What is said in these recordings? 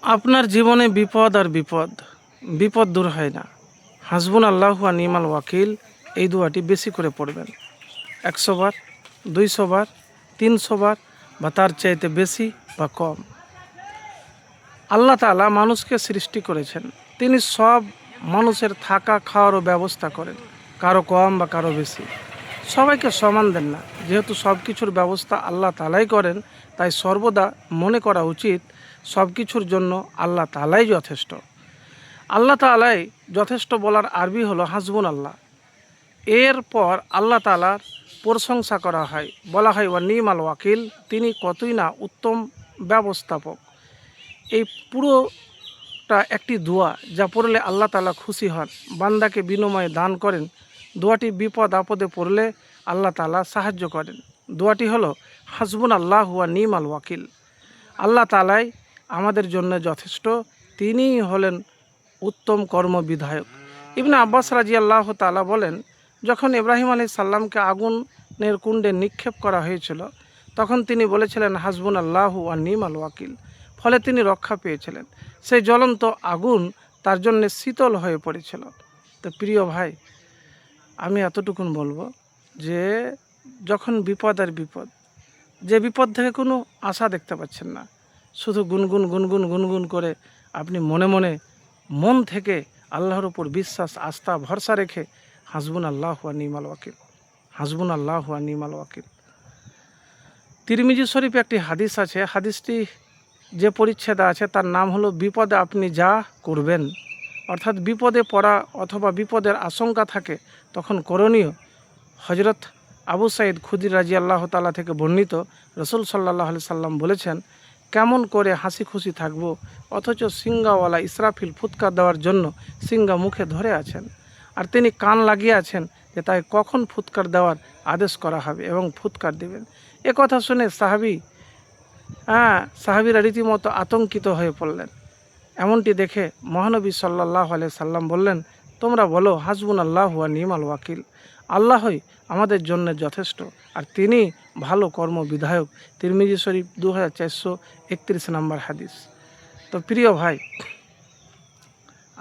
আপনার জীবনে বিপদ আর বিপদ দূর হয় না। হাসবুন আল্লাহু ওয়া নিমাল ওয়াকিল এই দোয়াটি বেশি করে পড়বেন। 100 বার, 200 বার, 300 বার বা তার চাইতে বেশি বা কম। আল্লাহ তাআলা মানুষকে সৃষ্টি করেছেন, তিনি সব মানুষের থাকা খাওয়ারও ব্যবস্থা করেন, কারো কম বা কারো বেশি। সবাইকে সমান দেন না। যেহেতু সব কিছুর ব্যবস্থা আল্লাহ তাআলাই করেন, তাই সর্বদা মনে করা উচিত সব কিছুর জন্য আল্লাহ তাআলাই যথেষ্ট। আল্লাহ তাআলাই যথেষ্ট বলার আরবি হলো হাসবুন আল্লাহ। এরপর আল্লাহ তাআলার প্রশংসা করা হয়, বলা হয় ওয়া নিমাল ওয়াকিল, তিনি কতই না উত্তম ব্যবস্থাপক। এই পুরোটা একটি দোয়া, যা পড়লে আল্লাহ তাআলা খুশি হন, বান্দাকে বিনিময়ে দান করেন। দোয়াটি বিপদ আপদে পড়লে আল্লাহ তাআলা সাহায্য করেন। দোয়াটি হলো হাসবুন আল্লাহ ওয়া নিমাল ওয়াকিল। আল্লাহ তাআলাই আমাদের জন্য যথেষ্ট, তিনিই হলেন উত্তম কর্মবিধায়ক। ইবনে আব্বাস রাদিয়াল্লাহু তাআলা বলেন, যখন ইব্রাহিম আলাইহিস সালামকে আগুনের কুণ্ডে নিক্ষেপ করা হয়েছিল, তখন তিনি বলেছিলেন হাসবুন আল্লাহু ওয়া নিমাল ওয়াকিল। ফলে তিনি রক্ষা পেয়েছিলেন। সেই জ্বলন্ত আগুন তার জন্য শীতল হয়ে পড়েছিল। তো প্রিয় ভাই, আমি এতটুকুন বলবো যে যখন বিপদ আর যে বিপদ থেকে কোনো আশা দেখতে পাচ্ছেন না, শুধু গুনগুন করে আপনি মন থেকে আল্লাহর উপর বিশ্বাস, আস্থা, ভরসা রেখে হাসবুন আল্লাহ ওয়া নিমাল ওয়াকিল, হাসবুন আল্লাহ ওয়া নিমাল ওয়াকিল। তিরমিজি শরীফে একটি হাদিস আছে। হাদিসটি যে পরিচ্ছেদে আছে তার নাম হলো বিপদে আপনি যা করবেন। অর্থাৎ বিপদে পড়া অথবা বিপদের আশঙ্কা থাকে তখন করণীয়। হজরত আবু সাঈদ খুদরি রাদিয়াল্লাহু তাআলা থেকে বর্ণিত, রাসূল সাল্লাল্লাহু আলাইহি সাল্লাম বলেছেন, কেমন করে হাসি খুশি থাকবো অথচ সিংগাওয়ালা ইসরাফিল ফুৎকার দেওয়ার জন্য সিংগা মুখে ধরে আছেন, আর তিনি কান লাগিয়ে আছেন যে তাই কখন ফুৎকার দেওয়ার আদেশ করা হবে এবং ফুৎকার দেবেন। এ কথা শুনে সাহাবীরা রীতিমতো আতঙ্কিত হয়ে পড়লেন। এমনটি দেখে মহানবী সাল্লাল্লাহু আলাইহি সাল্লাম বললেন, তোমরা বলো হাসবুন আল্লাহ ওয়া নিমাল ওয়াকিল, আল্লাহই আমাদের জন্য যথেষ্ট, আর তিনি ভালো কর্ম বিধায়ক। তিরমিজি শরীফ 2431 নম্বর হাদিস। তো প্রিয় ভাই,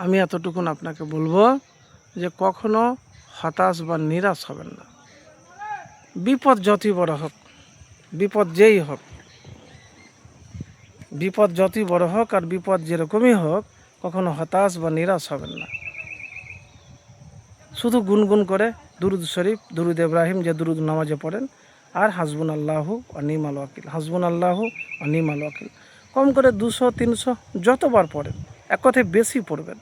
আমি এতটুকুন আপনাকে বলবো যে কখনো হতাশ বা নিরাশ হবেন না। বিপদ যতই বড় হোক, বিপদ যতই বড় হোক আর বিপদ যেরকমই হোক, কখনো হতাশ বা নিরাশ হবেন না। শুধু গুনগুন করে দুরুদ শরীফ, দুরুদ ইব্রাহিম যে দুরুদ নামাজে পড়েন, আর হাসবুন আল্লাহু ওয়া নিমাল ওয়াকিল, হাসবুন আল্লাহু ওয়া নিমাল ওয়াকিল। কম করে 200 300 যতবার পড়েন, এক কথায় বেশি পড়বেন।